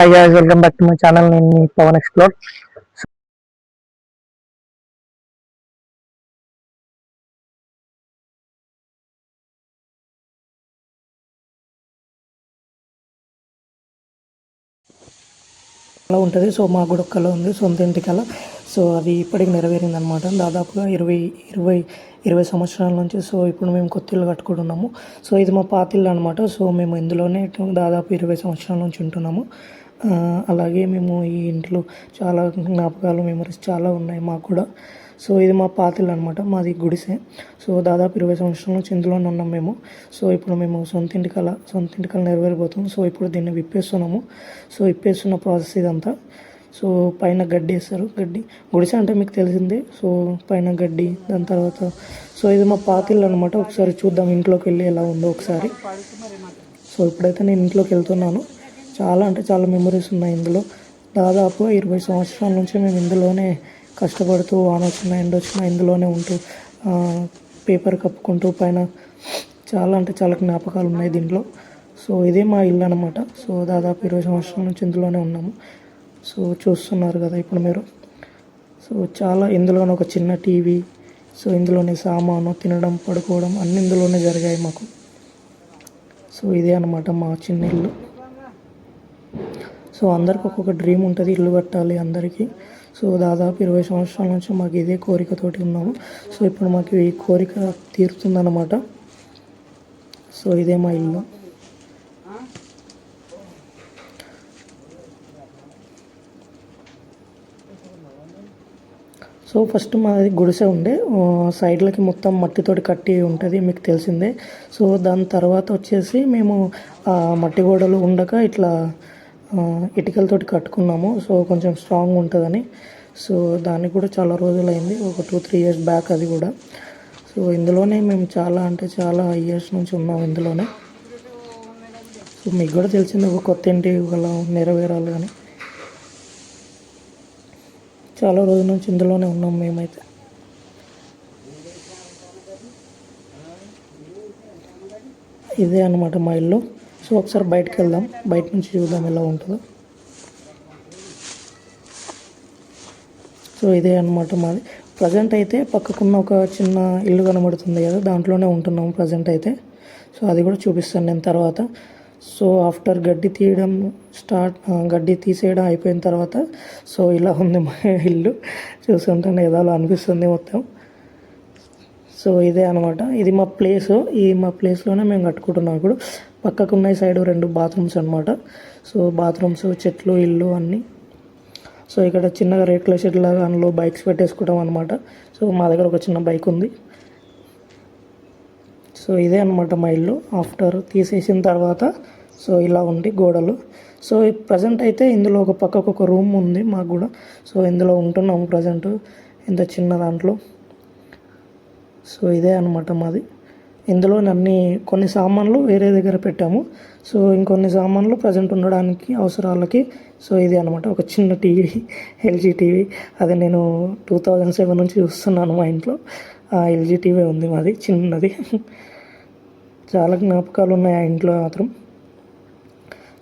Hi guys, welcome back to my channel. నేను మీ Pawan explore. అలా ఉంటుంది. సో మాకు కూడా ఒక కళ ఉంది, సొంత ఇంటి కళ. సో అది ఇప్పటికి నెరవేరింది అనమాట. దాదాపుగా 20 సంవత్సరాల నుంచి. సో ఇప్పుడు మేము కొత్త ఇల్లు కట్టుకుంటున్నాము. సో ఇది మా పాత ఇల్లు అనమాట. సో మేము ఇందులోనే దాదాపు 20 సంవత్సరాల నుంచి ఉంటున్నాము. అలాగే మేము ఈ ఇంట్లో చాలా జ్ఞాపకాలు, మెమరీస్ చాలా ఉన్నాయి మాకు కూడా. సో ఇది మా పాత ఇల్లు అనమాట, మాది గుడిసె. సో దాదాపు 20 సంవత్సరాల నుంచి ఇందులోనే ఉన్నాం మేము. సో ఇప్పుడు మేము సొంత ఇంటి కళ నెరవేరిపోతాం. సో ఇప్పుడు దీన్ని విప్పేస్తున్నాము. సో విప్పేస్తున్న ప్రాసెస్ ఇదంతా. సో పైన గడ్డి వేస్తారు. గుడిసె అంటే మీకు తెలిసిందే. సో పైన గడ్డి, దాని తర్వాత సో ఇది మా పాత ఇల్లు అనమాట. ఒకసారి చూద్దాం ఇంట్లోకి వెళ్ళి ఎలా ఉందో ఒకసారి. సో ఇప్పుడైతే నేను ఇంట్లోకి వెళ్తున్నాను. చాలా అంటే చాలా మెమరీస్ ఉన్నాయి ఇందులో. దాదాపు 20 సంవత్సరాల నుంచి మేము ఇందులోనే కష్టపడుతూ, వాన వచ్చినా ఎండ వచ్చినా ఇందులోనే ఉంటూ పేపర్ కప్పుకుంటూ పైన చాలా అంటే చాలా జ్ఞాపకాలు ఉన్నాయి దీంట్లో. సో ఇదే మా ఇల్లు అనమాట. సో దాదాపు 20 సంవత్సరాల నుంచి ఇందులోనే ఉన్నాము. సో చూస్తున్నారు కదా ఇప్పుడు మీరు. సో చాలా ఇందులోనే ఒక చిన్న టీవీ, సో ఇందులోనే సామాను, తినడం, పడుకోవడం అన్నీ ఇందులోనే జరిగాయి మాకు. సో ఇదే అనమాట మా చిన్న ఇల్లు. సో అందరికి ఒక్కొక్క డ్రీమ్ ఉంటుంది, ఇల్లు కట్టాలి అందరికీ. సో దాదాపు 20 సంవత్సరాల నుంచి మాకు ఇదే కోరికతోటి ఉన్నాము. సో ఇప్పుడు మాకు ఈ కోరిక తీరుతుందన్నమాట. సో ఇదే మా ఇల్లు. సో ఫస్ట్ మాది గుడిసె ఉండే, సైడ్లకి మొత్తం మట్టితోటి కట్టి ఉంటుంది, మీకు తెలిసిందే. సో దాని తర్వాత వచ్చేసి మేము మట్టి గోడలు ఉండక ఇట్లా ఇటుకలతోటి కట్టుకున్నాము. సో కొంచెం స్ట్రాంగ్ ఉంటుందని. సో దానికి కూడా చాలా రోజులైంది, ఒక 2-3 ఇయర్స్ బ్యాక్ అది కూడా. సో ఇందులోనే మేము చాలా అంటే చాలా ఇయర్స్ నుంచి ఉన్నాము ఇందులోనే. సో మీకు కూడా తెలిసింది, ఒక కొత్త ఇంటి అలా నెరవేరాలి అని చాలా రోజుల నుంచి ఇందులోనే ఉన్నాం మేమైతే. ఇదే అన్నమాట మా ఇల్లు. సో ఒకసారి బయటకు వెళ్దాం, బయట నుంచి చూద్దాం ఎలా ఉంటుందో. సో ఇదే అన్నమాట మాది. ప్రజెంట్ అయితే పక్కకున్న ఒక చిన్న ఇల్లు కనబడుతుంది కదా, దాంట్లోనే ఉంటున్నాము ప్రజెంట్ అయితే. సో అది కూడా చూపిస్తాను నేను తర్వాత. సో ఆఫ్టర్ గడ్డి తీసేయడం అయిపోయిన తర్వాత సో ఇలా ఉంది మా ఇల్లు. చూస్తుంటే ఏదో అనిపిస్తుంది మొత్తం. సో ఇదే అనమాట, ఇది మా ప్లేస్. మా ప్లేస్లోనే మేము కట్టుకుంటున్నాం ఇప్పుడు. పక్కకు ఉన్న సైడ్ 2 బాత్రూమ్స్ అనమాట. సో బాత్రూమ్స్, చెట్లు, ఇల్లు అన్నీ. సో ఇక్కడ చిన్నగా రేకుల షెడ్ లాగా అందులో బైక్స్ పెట్టేసుకుంటాం అనమాట. సో మా దగ్గర ఒక చిన్న బైక్ ఉంది. సో ఇదే అనమాట మా ఇల్లు ఆఫ్టర్ తీసేసిన తర్వాత. సో ఇలా ఉంది గోడలు. సో ప్రజెంట్ అయితే ఇందులో ఒక పక్కకు ఒక రూమ్ ఉంది మాకు కూడా. సో ఇందులో ఉంటున్నాము ప్రజెంట్, ఇంత చిన్న దాంట్లో. సో ఇదే అనమాట మాది. ఇందులో కొన్ని సామాన్లు వేరే దగ్గర పెట్టాము. సో ఇంకొన్ని సామాన్లు ప్రజెంట్ ఉండడానికి అవసరాలకి. సో ఇది అనమాట ఒక చిన్న టీవీ, ఎల్జీ టీవీ. అది నేను 2007 నుంచి చూస్తున్నాను మా ఇంట్లో. ఎల్జీ టీవీ ఉంది మాది, చిన్నది. చాలా జ్ఞాపకాలు ఉన్నాయి ఆ ఇంట్లో మాత్రం.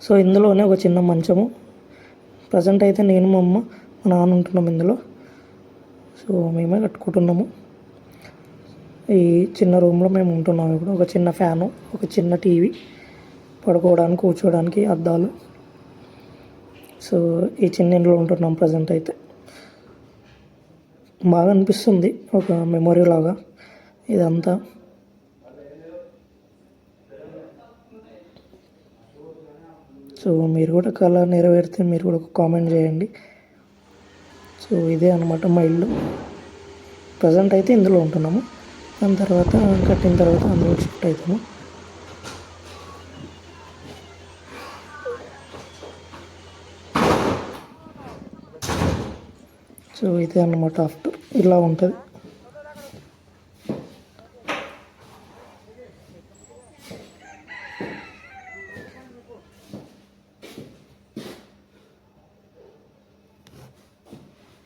సో ఇందులోనే ఒక చిన్న మంచము. ప్రజెంట్ అయితే నేను, మా అమ్మ, మా నాన్న ఉంటున్నాం ఇందులో. సో మేమే కట్టుకుంటున్నాము. ఈ చిన్న రూమ్లో మేము ఉంటున్నాము ఇప్పుడు. ఒక చిన్న ఫ్యాను, ఒక చిన్న టీవీ, పడుకోవడానికి, కూర్చోవడానికి అద్దాలు. సో ఈ చిన్న ఇంట్లో ఉంటున్నాం ప్రజెంట్ అయితే. బాగా అనిపిస్తుంది, ఒక మెమొరీ లాగా ఇదంతా. సో మీరు కూడా కళ నెరవేరితే మీరు కూడా ఒక కామెంట్ చేయండి. సో ఇదే అనమాట మా ఇల్లు. ప్రజెంట్ అయితే ఇందులో ఉంటున్నాము. దాని తర్వాత కట్టిన తర్వాత అందులో షిఫ్ట్ అవుతాము. సో ఇదే అన్నమాట ఆఫ్టర్ ఇలా ఉంటుంది.